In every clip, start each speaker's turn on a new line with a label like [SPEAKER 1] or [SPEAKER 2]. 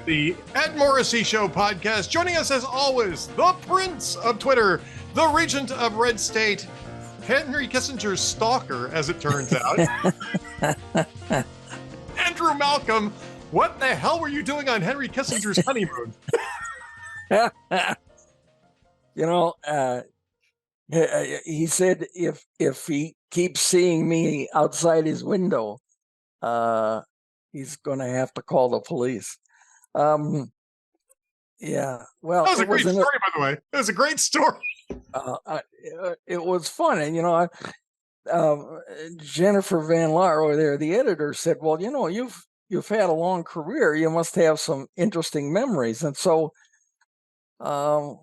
[SPEAKER 1] the Ed Morrissey Show podcast. Joining us as always, the Prince of Twitter, the Regent of Red State, Henry Kissinger's stalker, as it turns out. Andrew Malcolm, what the hell were you doing on Henry Kissinger's honeymoon?
[SPEAKER 2] He said if he keeps seeing me outside his window, he's going to have to call the police. Well,
[SPEAKER 1] that was a great story, by the way. It was a great story.
[SPEAKER 2] It was fun, and Jennifer Van Laar over there, the editor, said, "Well, you've had a long career. You must have some interesting memories." And so, I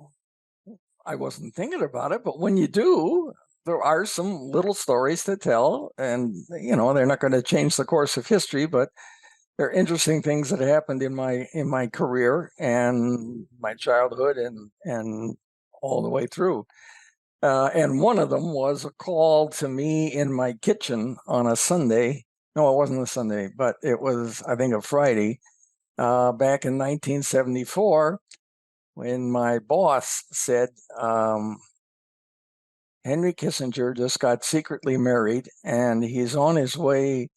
[SPEAKER 2] wasn't thinking about it, but when you do, there are some little stories to tell, and they're not going to change the course of history, but they're interesting things that happened in my career and my childhood and all the way through. And one of them was a call to me in my kitchen on a Sunday. No, it wasn't a Sunday, but it was, I think, a Friday, back in 1974, when my boss said, Henry Kissinger just got secretly married, and he's on his way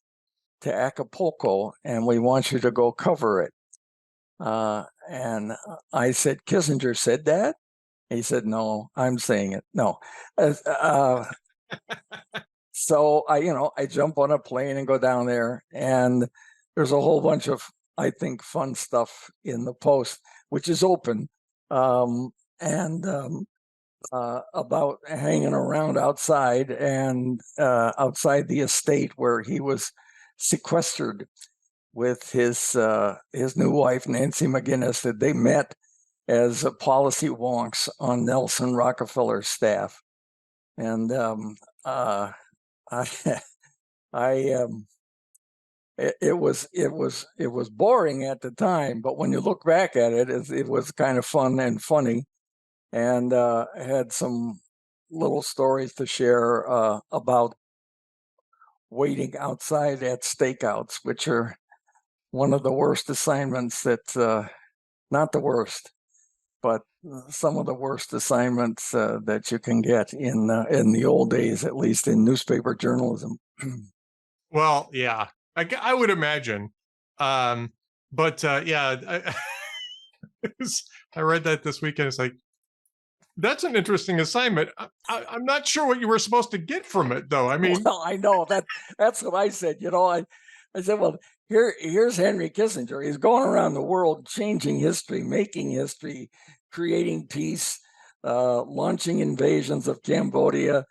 [SPEAKER 2] to Acapulco, and we want you to go cover it. And I said, Kissinger said that? He said, no, I'm saying it. No. So I jump on a plane and go down there, and there's a whole bunch of, I think, fun stuff in the Post, which is open, about hanging around outside and outside the estate where he was sequestered with his new wife, Nancy McGinnis, that they met as policy wonks on Nelson Rockefeller's staff. And it was boring at the time, but when you look back at it, it was kind of fun and funny, and had some little stories to share about waiting outside at stakeouts, which are one of the worst assignments that, not the worst, but some of the worst assignments that you can get in the old days, at least in newspaper journalism.
[SPEAKER 1] Well, yeah, I would imagine. I read that this weekend. It's like, that's an interesting assignment. I'm not sure what you were supposed to get from it, though. I mean,
[SPEAKER 2] well, I know that's what I said. I said, well, here's Henry Kissinger. He's going around the world, changing history, making history, creating peace, launching invasions of Cambodia,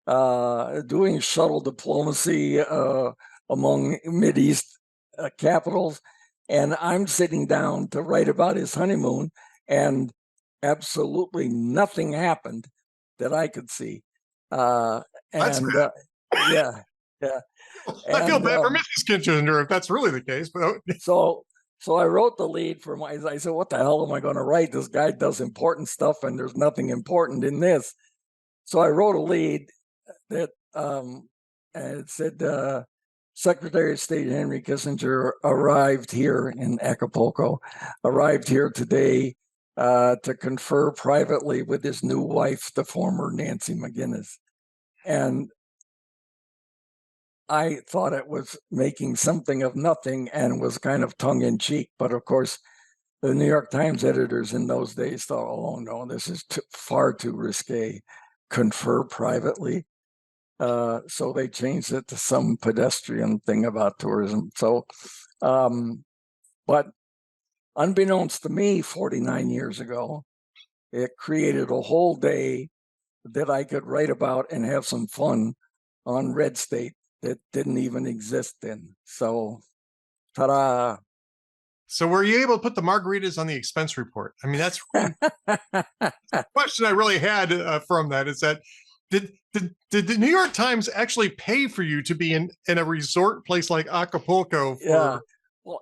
[SPEAKER 2] doing shuttle diplomacy among Mideast capitals. And I'm sitting down to write about his honeymoon, and absolutely nothing happened that I could see.
[SPEAKER 1] Yeah. I feel bad for Mrs. Kissinger if that's really the case. But
[SPEAKER 2] so I wrote the lead for I said, what the hell am I going to write? This guy does important stuff, and there's nothing important in this. So I wrote a lead that and it said, Secretary of State Henry Kissinger arrived here in Acapulco, arrived here today to confer privately with his new wife, the former Nancy McGinnis. And I thought it was making something of nothing and was kind of tongue-in-cheek. But of course, the New York Times editors in those days thought, oh, no, this is far too risque. Confer privately. So they changed it to some pedestrian thing about tourism. So, but unbeknownst to me, 49 years ago, it created a whole day that I could write about and have some fun on Red State that didn't even exist then. So, ta-da.
[SPEAKER 1] So were you able to put the margaritas on the expense report? I mean, that's the question I really had from that, is that did the New York Times actually pay for you to be in a resort place like Acapulco?
[SPEAKER 2] Yeah. Well,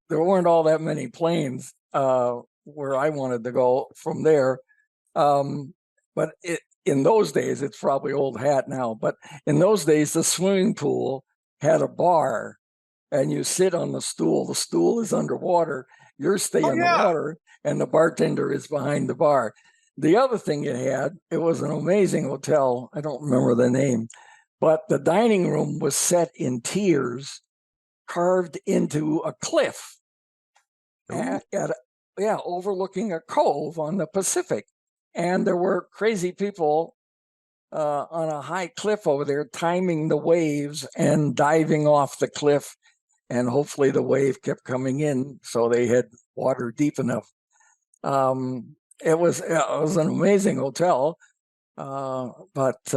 [SPEAKER 2] there weren't all that many planes where I wanted to go from there. But in those days, it's probably old hat now, but in those days, the swimming pool had a bar, and you sit on the stool. The stool is underwater, Yours stay
[SPEAKER 1] Oh
[SPEAKER 2] in the
[SPEAKER 1] yeah.
[SPEAKER 2] water, and the bartender is behind the bar. The other thing it was an amazing hotel. I don't remember the name, but the dining room was set in tiers carved into a cliff overlooking a cove on the Pacific. And there were crazy people on a high cliff over there timing the waves and diving off the cliff. And hopefully the wave kept coming in so they had water deep enough. It was an amazing hotel, but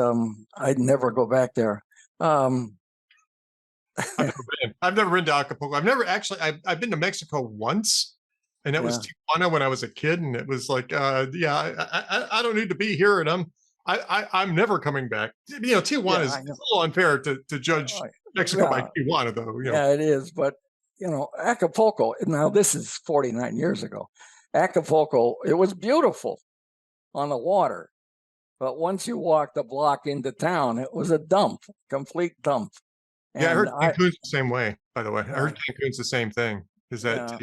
[SPEAKER 2] I'd never go back there.
[SPEAKER 1] I've never been to Acapulco. I've been to Mexico once, and that was Tijuana when I was a kid, and it was like, I don't need to be here, and I'm never coming back. Tijuana is a little unfair to judge Mexico by Tijuana, though.
[SPEAKER 2] Yeah, it is, but Acapulco. Now this is 49 years ago. Acapulco, it was beautiful on the water, but once you walked a block into town, it was a dump, complete dump.
[SPEAKER 1] And I heard Cancun's the same way, by the way. I heard Cancun's the same thing. Is that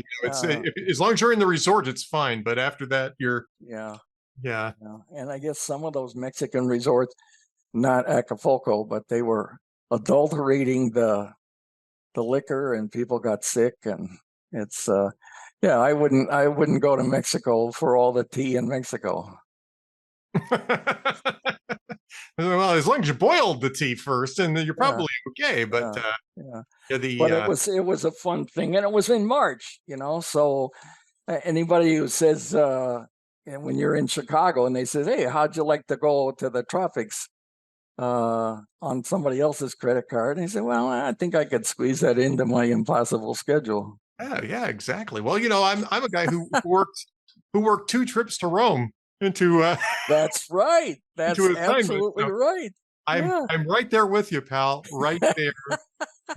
[SPEAKER 1] as long as you're in the resort, it's fine. But after that, you're
[SPEAKER 2] And I guess some of those Mexican resorts, not Acapulco, but they were adulterating the liquor, and people got sick. And it's I wouldn't go to Mexico for all the tea in Mexico.
[SPEAKER 1] Well, as long as you boiled the tea first, and you're probably okay. But
[SPEAKER 2] it was a fun thing, and it was in March, So anybody who says, and when you're in Chicago, and they say, "Hey, how'd you like to go to the tropics on somebody else's credit card?" And they say, "Well, I think I could squeeze that into my impossible schedule."
[SPEAKER 1] Yeah, exactly. Well, I'm a guy who worked 2 trips to Rome into
[SPEAKER 2] That's right. That's absolutely right.
[SPEAKER 1] I'm right there with you, pal. Right there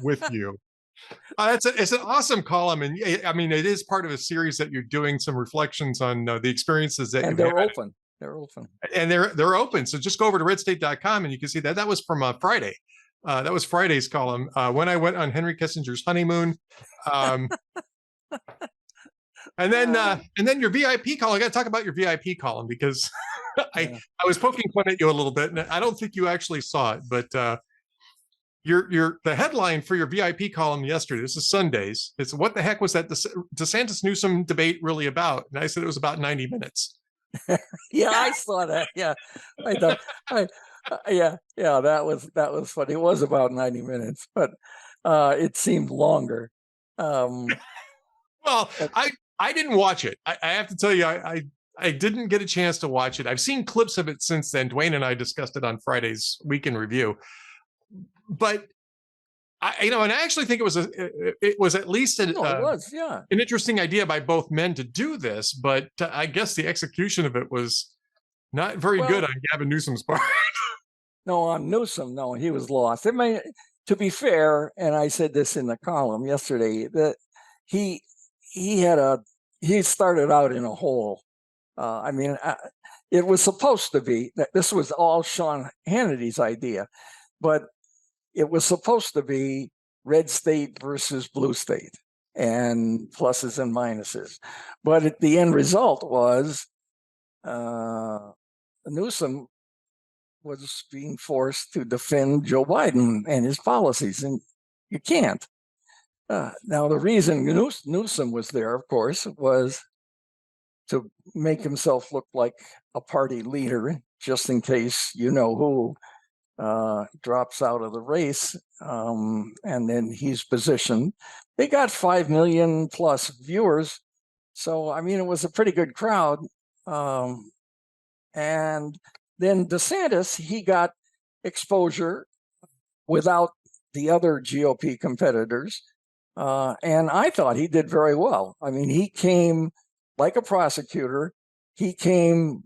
[SPEAKER 1] with you. It's an awesome column, and I mean, it is part of a series that you're doing some reflections on the experiences that
[SPEAKER 2] they're open. They're open,
[SPEAKER 1] and they're open. So just go over to redstate.com and you can see that was from Friday. That was Friday's column when I went on Henry Kissinger's honeymoon. And then your VIP column. I got to talk about your VIP column because I was poking fun at you a little bit, and I don't think you actually saw it. But the headline for your VIP column yesterday. This is Sundays. It's what the heck was that DeSantis Newsom debate really about? And I said it was about 90 minutes.
[SPEAKER 2] Yeah, I saw that. Yeah, I thought. That was funny. It was about 90 minutes, but it seemed longer.
[SPEAKER 1] Well, I didn't watch it. I have to tell you, I didn't get a chance to watch it. I've seen clips of it since then. Dwayne and I discussed it on Friday's Week in Review. But and I actually think it was at least an interesting idea by both men to do this. But I guess the execution of it was not very good on Gavin Newsom's part.
[SPEAKER 2] No, on Newsom, no, he was lost. I mean, to be fair, and I said this in the column yesterday, that he started out in a hole. It was supposed to be that this was all Sean Hannity's idea, but it was supposed to be red state versus blue state and pluses and minuses. But the end result was Newsom was being forced to defend Joe Biden and his policies, and you can't. Now, the reason Newsom was there, of course, was to make himself look like a party leader, just in case who drops out of the race, and then he's positioned. They got 5 million plus viewers, so I mean, it was a pretty good crowd. And then DeSantis, he got exposure without the other GOP competitors. And I thought he did very well. I mean, he came like a prosecutor. He came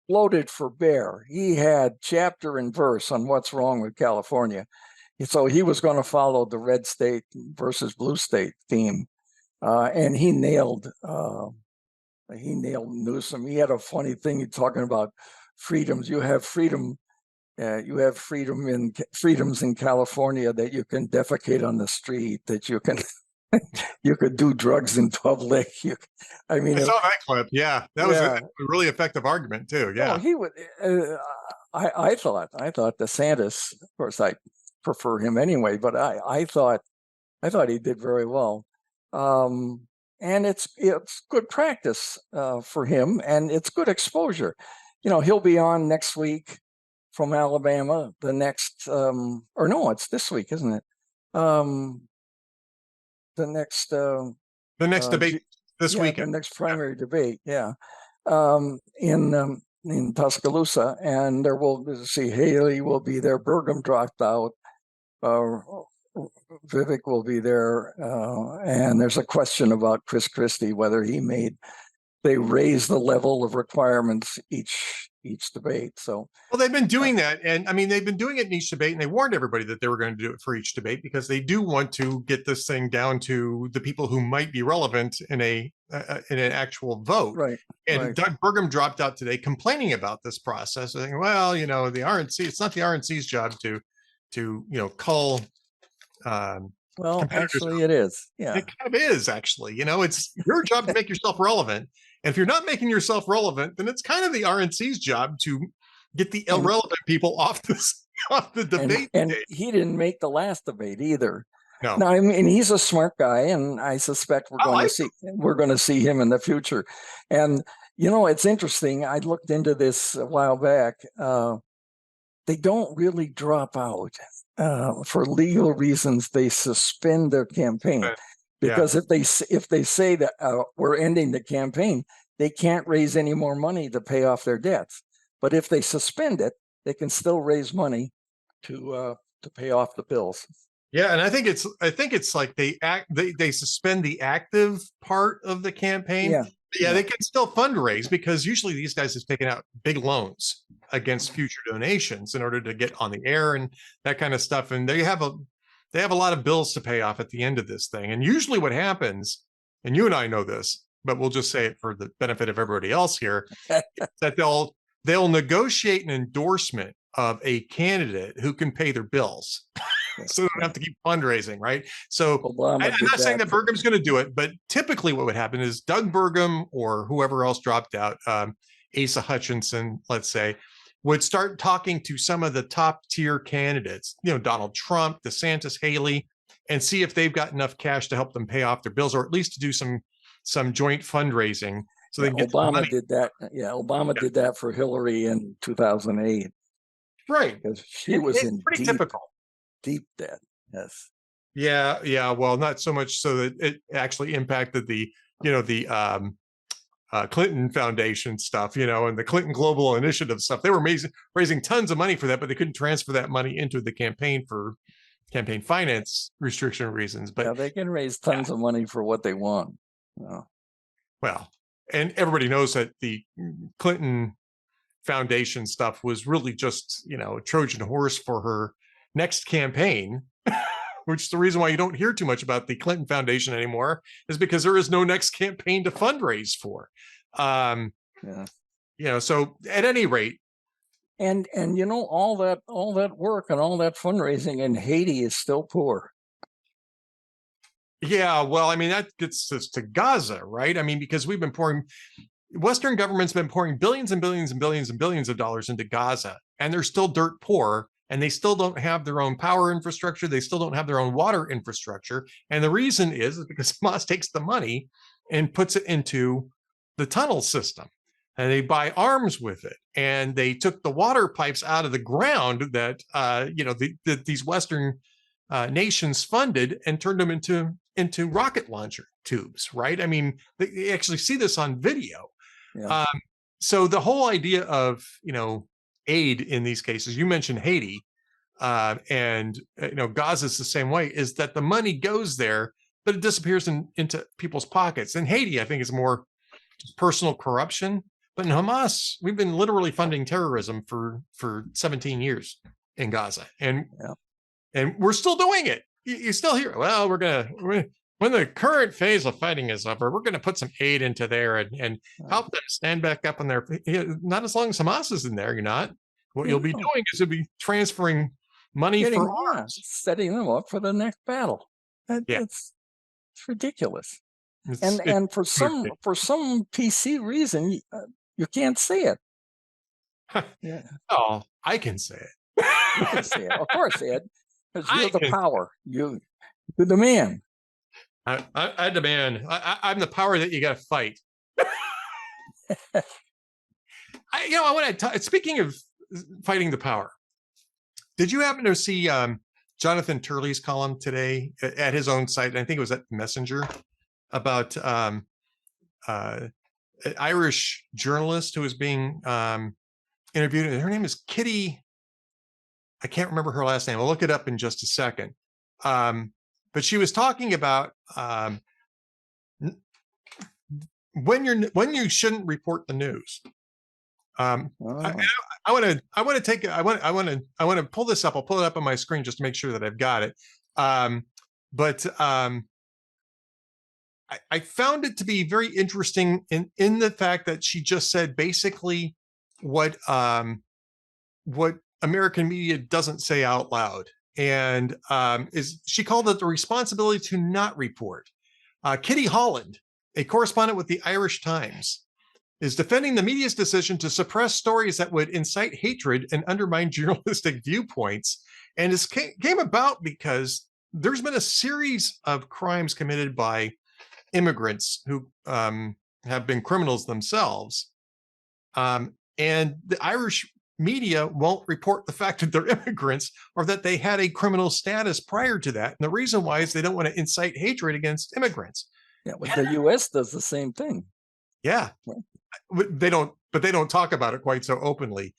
[SPEAKER 2] loaded for bear. He had chapter and verse on what's wrong with California. So he was going to follow the red state versus blue state theme. And he nailed Newsom. He had a funny thing. He's talking about freedoms. You have freedom. You have freedoms in California, that you can defecate on the street, that you can You could do drugs in public. I mean,
[SPEAKER 1] I saw that clip. Yeah, that was a really effective argument too.
[SPEAKER 2] oh,
[SPEAKER 1] Yeah.
[SPEAKER 2] he would. I thought DeSantis. Of course, I prefer him anyway, but I thought he did very well. And it's good practice for him, and it's good exposure. He'll be on next week from Alabama. The next, or no, it's this week, isn't it? The next
[SPEAKER 1] debate this weekend.
[SPEAKER 2] The next primary debate, in Tuscaloosa, and there will see Haley will be there. Burgum dropped out. Vivek will be there, and there's a question about Chris Christie whether they raise the level of requirements each debate. So,
[SPEAKER 1] well, they've been doing that, and I mean, they've been doing it in each debate, and they warned everybody that they were going to do it for each debate because they do want to get this thing down to the people who might be relevant in an actual vote.
[SPEAKER 2] Right.
[SPEAKER 1] And
[SPEAKER 2] right.
[SPEAKER 1] Doug Burgum dropped out today complaining about this process, saying, "Well, the RNC, it's not the RNC's job to cull."
[SPEAKER 2] Well, actually, it is. Yeah,
[SPEAKER 1] it kind of is. Actually, it's your job to make yourself relevant. And if you're not making yourself relevant, then it's kind of the RNC's job to get the irrelevant people off the debate.
[SPEAKER 2] And he didn't make the last debate either.
[SPEAKER 1] No,
[SPEAKER 2] I mean, he's a smart guy, and I suspect we're going to see him in the future. And it's interesting. I looked into this a while back. They don't really drop out for legal reasons. They suspend their campaign. Because if they say that we're ending the campaign, they can't raise any more money to pay off their debts. But if they suspend it, they can still raise money to pay off the bills.
[SPEAKER 1] Yeah, and I think it's like they suspend the active part of the campaign. Yeah, they can still fundraise because usually these guys have taken out big loans against future donations in order to get on the air and that kind of stuff, and they have a lot of bills to pay off at the end of this thing. And usually what happens, and you and I know this, but we'll just say it for the benefit of everybody else here, that they'll negotiate an endorsement of a candidate who can pay their bills. So they don't have to keep fundraising, right? So I'm not saying that Burgum's going to do it, but typically what would happen is Doug Burgum or whoever else dropped out, Asa Hutchinson, let's say, would start talking to some of the top tier candidates, Donald Trump, DeSantis, Haley, and see if they've got enough cash to help them pay off their bills, or at least to do some joint fundraising. So they can get
[SPEAKER 2] Obama did that. Yeah, Obama did that for Hillary in 2008.
[SPEAKER 1] Right.
[SPEAKER 2] Because she was in
[SPEAKER 1] pretty typical.
[SPEAKER 2] Deep debt. Yes.
[SPEAKER 1] Yeah. Well, not so much so that it actually impacted the Clinton Foundation stuff, and the Clinton Global Initiative stuff. They were raising tons of money for that, but they couldn't transfer that money into the campaign for campaign finance restriction reasons. But
[SPEAKER 2] they can raise tons of money for what they want.
[SPEAKER 1] Well, and everybody knows that the Clinton Foundation stuff was really just, a Trojan horse for her next campaign, which is the reason why you don't hear too much about the Clinton Foundation anymore, is because there is no next campaign to fundraise for. So at any rate.
[SPEAKER 2] And all that work and all that fundraising, and Haiti is still poor.
[SPEAKER 1] Yeah, well, I mean, that gets us to Gaza, right? I mean, because Western government's been pouring billions and billions and billions and billions of dollars into Gaza, and they're still dirt poor, and they still don't have their own power infrastructure. They still don't have their own water infrastructure. And the reason is because Hamas takes the money and puts it into the tunnel system, and they buy arms with it. And they took the water pipes out of the ground that, these Western nations funded and turned them into rocket launcher tubes, right? I mean, they actually see this on video. Yeah. So the whole idea of, aid in these cases, you mentioned Haiti, and Gaza's the same way, is that the money goes there, but it disappears into people's pockets. And Haiti, I think, is more just personal corruption. But in Hamas, we've been literally funding terrorism for 17 years in Gaza, and we're still doing it. You still hear, well, when the current phase of fighting is over, we're going to put some aid into there and help them stand back up on their feet. Not as long as Hamas is in there, you're not. What you'll be doing is you'll be transferring money for arms.
[SPEAKER 2] Setting them up for the next battle. It's ridiculous.
[SPEAKER 1] It's
[SPEAKER 2] And for some PC reason, you can't say it. Yeah,
[SPEAKER 1] oh, I can say it.
[SPEAKER 2] you can say it, of course, Ed, because
[SPEAKER 1] I
[SPEAKER 2] you're the
[SPEAKER 1] can-
[SPEAKER 2] power. You're the man.
[SPEAKER 1] I demand. I'm the power that you got to fight. I want to. Speaking of fighting the power, did you happen to see Jonathan Turley's column today at his own site? I think it was at Messenger about an Irish journalist who was being interviewed. Her name is Kitty. I can't remember her last name. I'll look it up in just a second. But she was talking about when you shouldn't report the news. I want to pull this up. I'll pull it up on my screen just to make sure that I've got it. But I found it to be very interesting in the fact that she just said basically what American media doesn't say out loud, and she called it the responsibility to not report. Kitty Holland, a correspondent with the Irish Times, is defending the media's decision to suppress stories that would incite hatred and undermine journalistic viewpoints. And this came about because there's been a series of crimes committed by immigrants who have been criminals themselves. And the Irish media won't report the fact that they're immigrants or that they had a criminal status prior to that. And the reason why is they don't want to incite hatred against immigrants.
[SPEAKER 2] Yeah, well, the U.S. does the same thing.
[SPEAKER 1] Yeah, they don't talk about it quite so openly.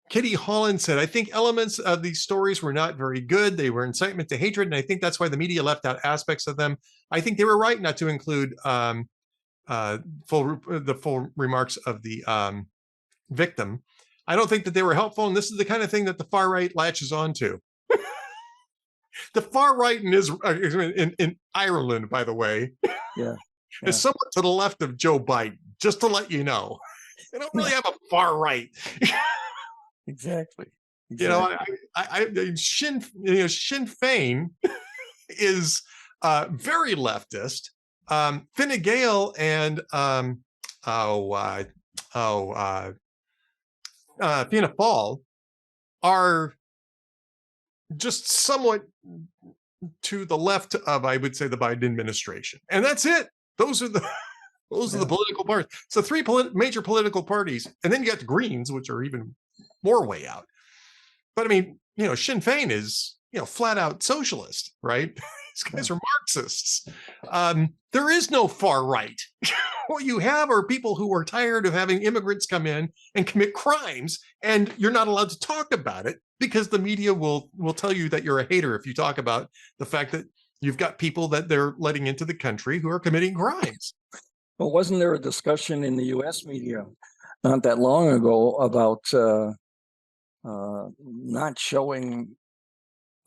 [SPEAKER 1] Kitty Holland said, "I think elements of these stories were not very good. They were incitement to hatred, and I think that's why the media left out aspects of them. I think they were right not to include full remarks of the victim. I don't think that they were helpful, and this is the kind of thing that the far right latches onto." The far right in Ireland, by the way, is somewhat to the left of Joe Biden. Just to let you know, they don't really have a far right.
[SPEAKER 2] Exactly.
[SPEAKER 1] You know, Sinn Féin is very leftist. Fine Gael and Fianna Fáil are just somewhat to the left of, I would say, the Biden administration, and that's it. Those are the political parties. So three major political parties, and then you got the Greens, which are even more way out. But I mean, Sinn Féin is flat out socialist, right? These guys are Marxists. There is no far right. What you have are people who are tired of having immigrants come in and commit crimes, and you're not allowed to talk about it because the media will tell you that you're a hater if you talk about the fact that you've got people that they're letting into the country who are committing crimes.
[SPEAKER 2] Well, wasn't there a discussion in the U.S. media not that long ago about not showing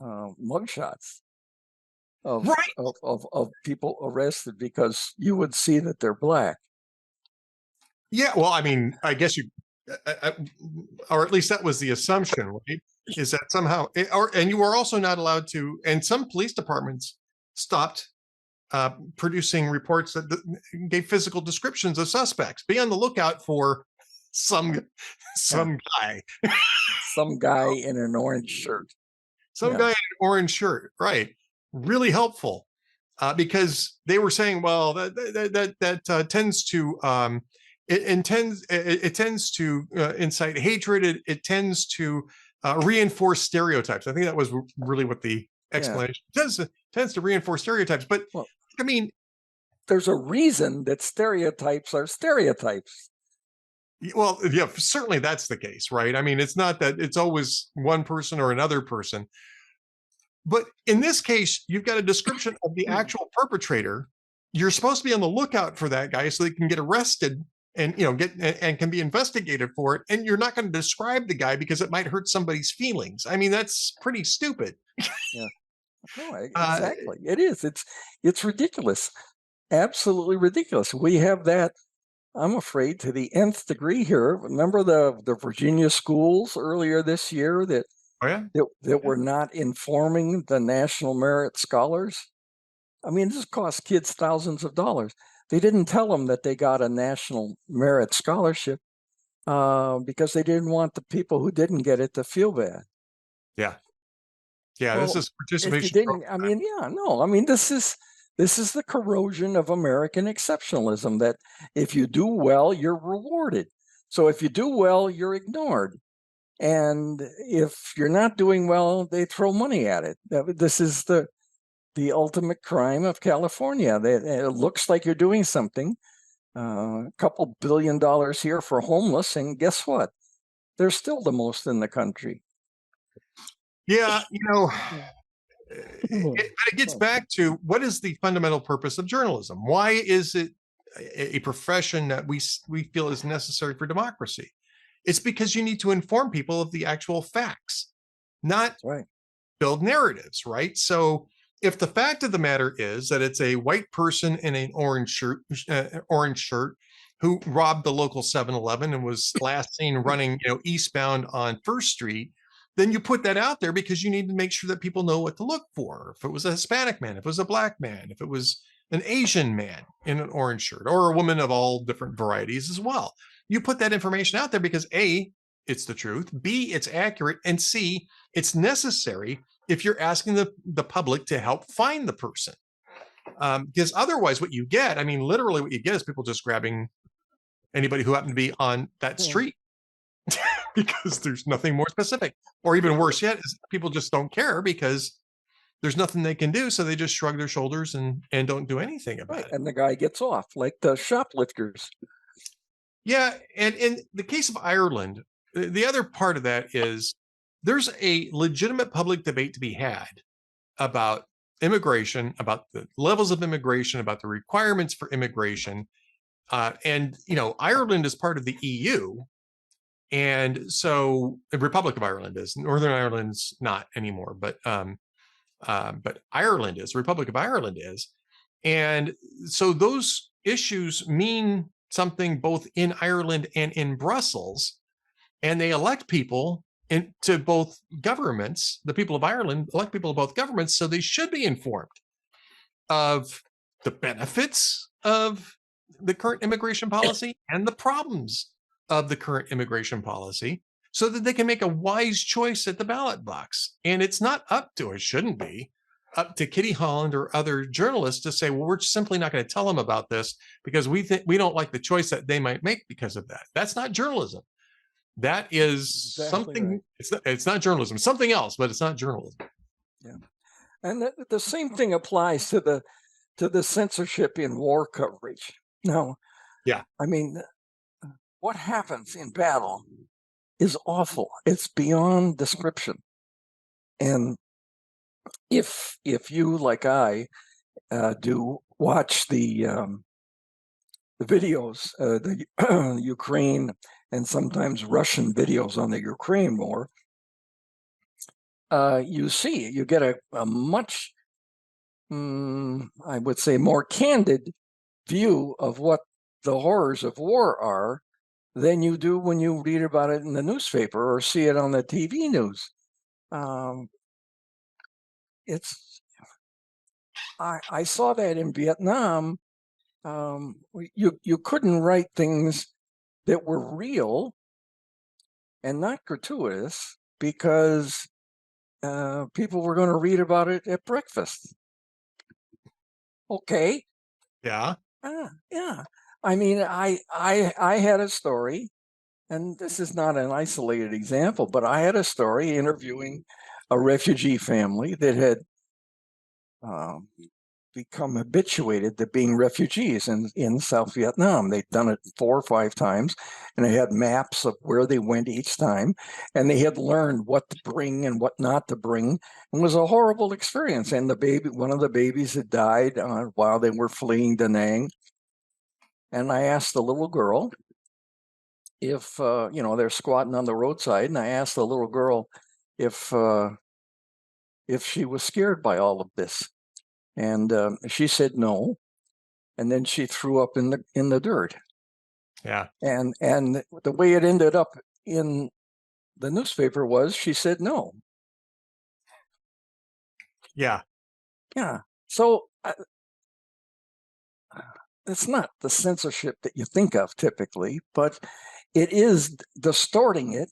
[SPEAKER 2] mugshots of people arrested because you would see that they're black?
[SPEAKER 1] Yeah, well, I mean, I guess or at least that was the assumption, right? Is that somehow, and you were also not allowed to, and some police departments stopped producing reports that gave physical descriptions of suspects. Be on the lookout for some guy.
[SPEAKER 2] Some guy in an orange shirt.
[SPEAKER 1] Some guy in an orange shirt, right? Really helpful, because they were saying, well, that tends to it tends to incite hatred. It tends to reinforce stereotypes. I think that was really what the explanation tends to reinforce stereotypes. But I mean,
[SPEAKER 2] there's a reason that stereotypes are stereotypes.
[SPEAKER 1] Well, yeah, certainly that's the case, right? I mean, it's not that it's always one person or another person. But in this case, you've got a description of the actual perpetrator. You're supposed to be on the lookout for that guy so they can get arrested and and can be investigated for it. And you're not going to describe the guy because it might hurt somebody's feelings. I mean, that's pretty stupid.
[SPEAKER 2] Yeah, no, exactly. It is. It's ridiculous. Absolutely ridiculous. We have that, I'm afraid, to the nth degree here. Remember the Virginia schools earlier this year that that were not informing the National Merit Scholars? I mean, this cost kids thousands of dollars. They didn't tell them that they got a national merit scholarship because they didn't want the people who didn't get it to feel bad.
[SPEAKER 1] Yeah. Yeah. This
[SPEAKER 2] Well,
[SPEAKER 1] is
[SPEAKER 2] if you
[SPEAKER 1] participation
[SPEAKER 2] didn't, I
[SPEAKER 1] trophy.
[SPEAKER 2] mean, yeah, no, I mean, this is the corrosion of American exceptionalism that if you do well, you're rewarded. So if you do well, you're ignored. And if you're not doing well, they throw money at it. This is the ultimate crime of California. It looks like you're doing something. A couple $1 billion here for homeless, and guess what? They're still the most in the country.
[SPEAKER 1] Yeah.
[SPEAKER 2] Mhm.
[SPEAKER 1] But it gets back to what is the fundamental purpose of journalism? Why is it a profession that we feel is necessary for democracy? It's because you need to inform people of the actual facts, not
[SPEAKER 2] That's right.
[SPEAKER 1] build narratives, right? So if the fact of the matter is that it's a white person in an orange shirt who robbed the local 7-Eleven and was last seen running, eastbound on First Street, then you put that out there because you need to make sure that people know what to look for. If it was a Hispanic man, if it was a black man, if it was an Asian man in an orange shirt, or a woman of all different varieties as well. You put that information out there because A, it's the truth, B, it's accurate, and C, it's necessary if you're asking the public to help find the person. Because otherwise, what you get, I mean, literally what you get is people just grabbing anybody who happened to be on that street because there's nothing more specific. Or even worse yet, is people just don't care because there's nothing they can do. So they just shrug their shoulders and don't do anything about
[SPEAKER 2] Right.
[SPEAKER 1] it.
[SPEAKER 2] And the guy gets off like the shoplifters.
[SPEAKER 1] Yeah. And in the case of Ireland, the other part of that is there's a legitimate public debate to be had about immigration, about the levels of immigration, about the requirements for immigration. And, Ireland is part of the EU. And so the Republic of Ireland is. Northern Ireland's not anymore, but Ireland is. The Republic of Ireland is. And so those issues mean something both in Ireland and in Brussels. And they elect people into both governments. The people of Ireland elect people of both governments, so they should be informed of the benefits of the current immigration policy and the problems of the current immigration policy so that they can make a wise choice at the ballot box. And it's not up to, it shouldn't be, up to Kitty Holland or other journalists to say, well, we're simply not going to tell them about this because we don't like the choice that they might make because of that. That's not journalism. That is
[SPEAKER 2] Exactly
[SPEAKER 1] something,
[SPEAKER 2] right.
[SPEAKER 1] it's not journalism, something else, but it's not journalism.
[SPEAKER 2] Yeah. And the same thing applies to the censorship in war coverage. Now,
[SPEAKER 1] Yeah.
[SPEAKER 2] I mean, what happens in battle is awful. It's beyond description. And if you, like I do, watch the videos, the Ukraine and sometimes Russian videos on the Ukraine war, you get a much, I would say, more candid view of what the horrors of war are than you do when you read about it in the newspaper or see it on the TV news. I saw that in Vietnam. You couldn't write things that were real and not gratuitous because people were going to read about it at breakfast. Okay.
[SPEAKER 1] Yeah.
[SPEAKER 2] Yeah. I mean, I had a story, and this is not an isolated example, but I had a story interviewing a refugee family that had become habituated to being refugees in South Vietnam. They'd done it 4 or 5 times, and they had maps of where they went each time, and they had learned what to bring and what not to bring. It was a horrible experience. And one of the babies had died while they were fleeing Da Nang. And I asked the little girl if, they're squatting on the roadside, and I asked the little girl if she was scared by all of this. And she said no. And then she threw up in the dirt.
[SPEAKER 1] Yeah.
[SPEAKER 2] And the way it ended up in the newspaper was she said no.
[SPEAKER 1] Yeah.
[SPEAKER 2] Yeah. So it's not the censorship that you think of typically, but it is distorting it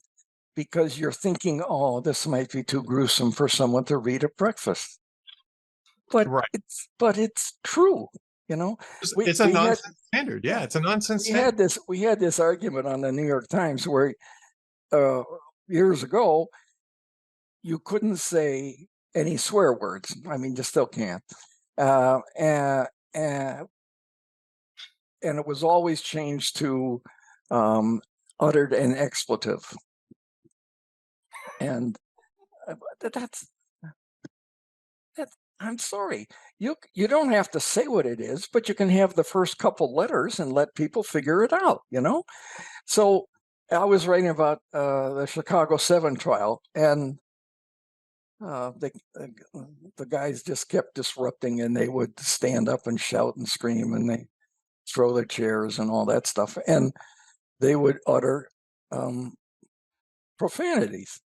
[SPEAKER 2] because you're thinking, oh, this might be too gruesome for someone to read at breakfast. But
[SPEAKER 1] Right.
[SPEAKER 2] it's true, you know. We
[SPEAKER 1] It's a
[SPEAKER 2] we had
[SPEAKER 1] nonsense standard. Yeah, it's a nonsense
[SPEAKER 2] we
[SPEAKER 1] standard.
[SPEAKER 2] had this argument on the New York Times where uh, years ago you couldn't say any swear words. I mean, you still can't. Uh, and, and and it was always changed to um, uttered an expletive. And that's that. I'm sorry. You don't have to say what it is, but you can have the first couple letters and let people figure it out. So I was writing about the Chicago 7 trial, and the guys just kept disrupting, and they would stand up and shout and scream, and they throw their chairs and all that stuff, and they would utter um, profanities.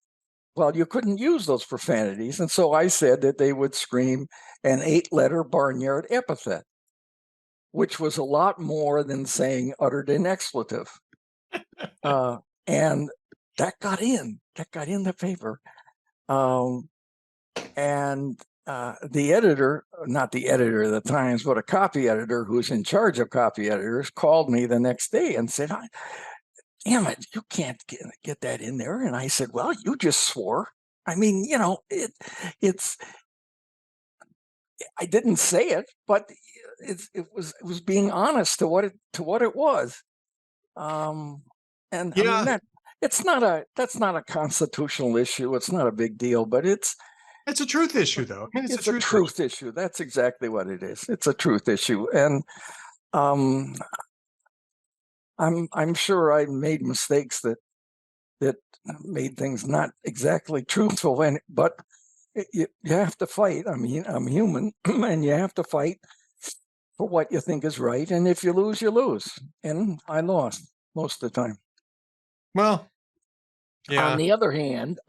[SPEAKER 2] Well, you couldn't use those profanities, and so I said that they would scream an 8-letter barnyard epithet, which was a lot more than saying uttered an expletive. And that got in the paper. And the editor, not the editor of the Times, but a copy editor who's in charge of copy editors, called me the next day and said, damn it, you can't get that in there. And I said, well, you just swore. I mean, it's, I didn't say it, but it was being honest to what it was. And I mean, that's not a constitutional issue. It's not a big deal, but it's
[SPEAKER 1] a truth issue, though. I mean,
[SPEAKER 2] it's a truth issue. That's exactly what it is. It's a truth issue. And I'm sure I made mistakes that made things not exactly truthful, but you have to fight. I mean, I'm human, and you have to fight for what you think is right. And if you lose, you lose. And I lost most of the time.
[SPEAKER 1] Well, yeah.
[SPEAKER 2] On the other hand,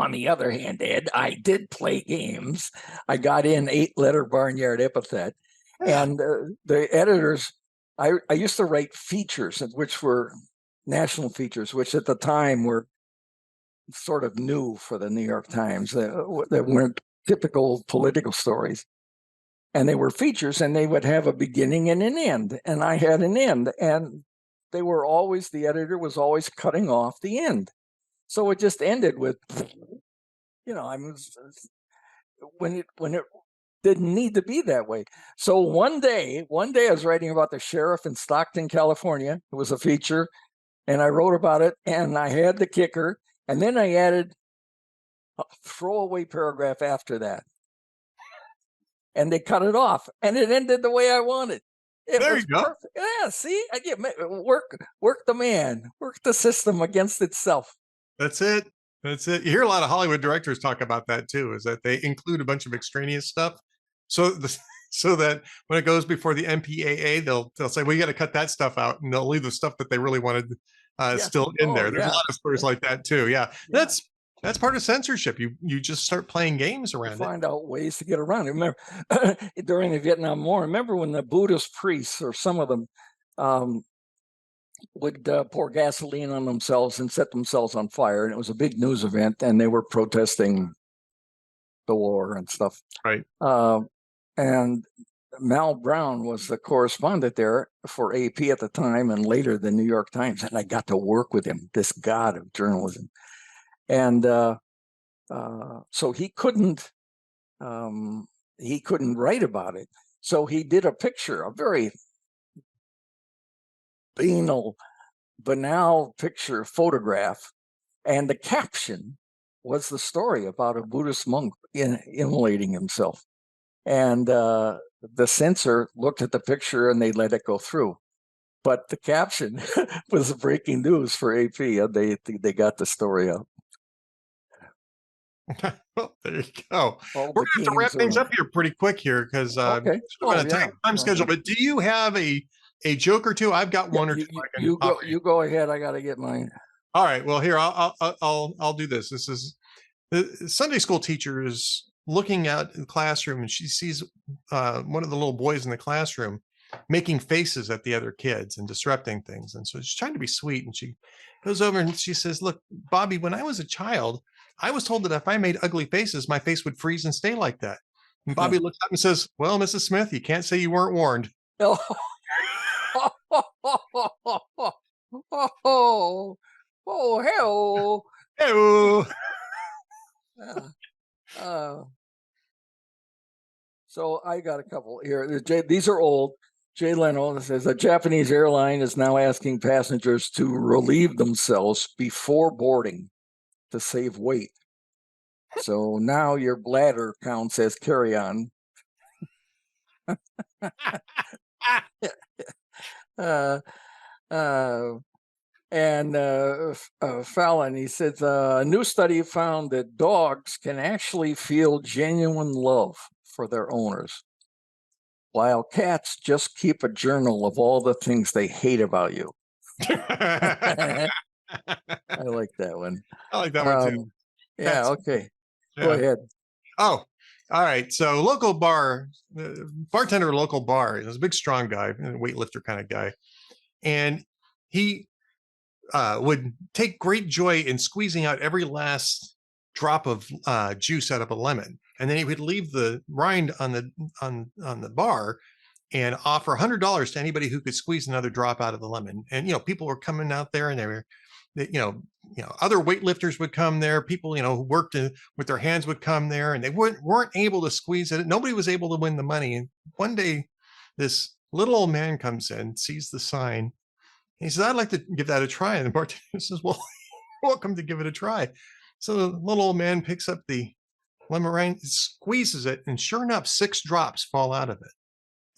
[SPEAKER 2] Ed, I did play games. I got in 8-letter barnyard epithet, and the editors. I used to write features, which were national features, which at the time were sort of new for the New York Times. That weren't typical political stories, and they were features, and they would have a beginning and an end, and I had an end, and the editor was always cutting off the end. So it just ended with, I was when it didn't need to be that way. So one day I was writing about the sheriff in Stockton, California. It was a feature, and I wrote about it, and I had the kicker, and then I added a throwaway paragraph after that, and they cut it off, and it ended the way I wanted.
[SPEAKER 1] There you go.
[SPEAKER 2] Perfect. Yeah, see, I get work the system against itself.
[SPEAKER 1] That's it. You hear a lot of Hollywood directors talk about that too, is that they include a bunch of extraneous stuff. So that when it goes before the MPAA, they'll say, well, you got to cut that stuff out, and they'll leave the stuff that they really wanted still in there. There's a lot of stories like that too. Yeah. That's part of censorship. You just start playing games around it.
[SPEAKER 2] Find out ways to get around it. Remember, during the Vietnam War, remember when the Buddhist priests, or some of them, would pour gasoline on themselves and set themselves on fire, and it was a big news event, and they were protesting the war and stuff.
[SPEAKER 1] Right.
[SPEAKER 2] And Mal Brown was the correspondent there for AP at the time, and later the New York Times, and I got to work with him, this god of journalism. And so he couldn't write about it. So he did a picture, a very banal photograph, and the caption was the story about a Buddhist monk immolating himself. And the censor looked at the picture and they let it go through. But the caption was breaking news for AP. They got the story out.
[SPEAKER 1] Well, there you go. We're going to have to wrap things up here pretty quick here, because on a time schedule. But do you have a joke or two? I've got one or two.
[SPEAKER 2] You go ahead. I got to get mine.
[SPEAKER 1] All right. Well, here I'll do this. This is the Sunday school teacher is looking out in the classroom, and she sees one of the little boys in the classroom making faces at the other kids and disrupting things. And so she's trying to be sweet. And she goes over and she says, look, Bobby, when I was a child, I was told that if I made ugly faces, my face would freeze and stay like that. And Bobby looks up and says, well, Mrs. Smith, you can't say you weren't warned.
[SPEAKER 2] Oh, hell.
[SPEAKER 1] Hey-o.
[SPEAKER 2] So I got a couple here. These are old. Jay Leno says a Japanese airline is now asking passengers to relieve themselves before boarding to save weight. So now your bladder counts as carry-on. Fallon, he says a new study found that dogs can actually feel genuine love for their owners, while cats just keep a journal of all the things they hate about you. I like that one.
[SPEAKER 1] I like that one too.
[SPEAKER 2] Yeah, okay. Yeah. Go ahead.
[SPEAKER 1] Oh, all right. So local bartender at a local bar, he was a big, strong guy, weightlifter kind of guy. And he would take great joy in squeezing out every last drop of juice out of a lemon. And then he would leave the rind on the bar and offer $100 to anybody who could squeeze another drop out of the lemon. And, people were coming out there and they were, other weightlifters would come there. People, who worked with their hands would come there, and they weren't able to squeeze it. Nobody was able to win the money. And one day, this little old man comes in, sees the sign. He says, I'd like to give that a try. And the bartender says, well, you're welcome to give it a try. So the little old man picks up the lemon rind, squeezes it, and sure enough, 6 drops fall out of it.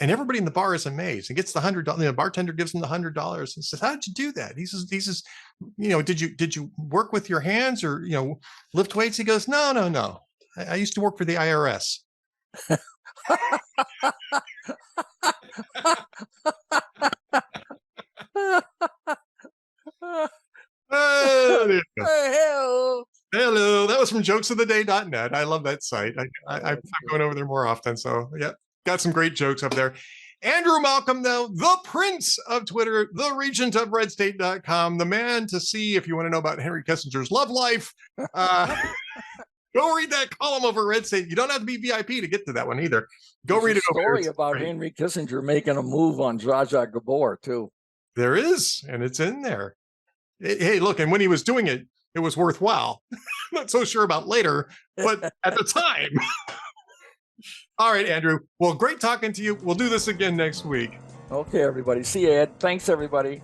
[SPEAKER 1] And everybody in the bar is amazed. He gets the $100. The bartender gives him the $100 and says, "How did you do that?" He says, did you work with your hands or lift weights?" He goes, "No. I used to work for the IRS." Hello. That was from jokesoftheday.net. I love that site. I'm going over there more often. So yeah, got some great jokes up there. Andrew Malcolm, though, the prince of Twitter, the regent of redstate.com, the man to see if you want to know about Henry Kissinger's love life. Go read that column over Red State. You don't have to be VIP to get to that one either. Go read it over there. Story about Henry Kissinger making a move on Zsa Zsa Gabor, too. There is, and it's in there. Hey, look, and when he was doing it, it was worthwhile. Not so sure about later, but at the time. All right, Andrew. Well, great talking to you. We'll do this again next week. Okay, everybody. See you, Ed. Thanks, everybody.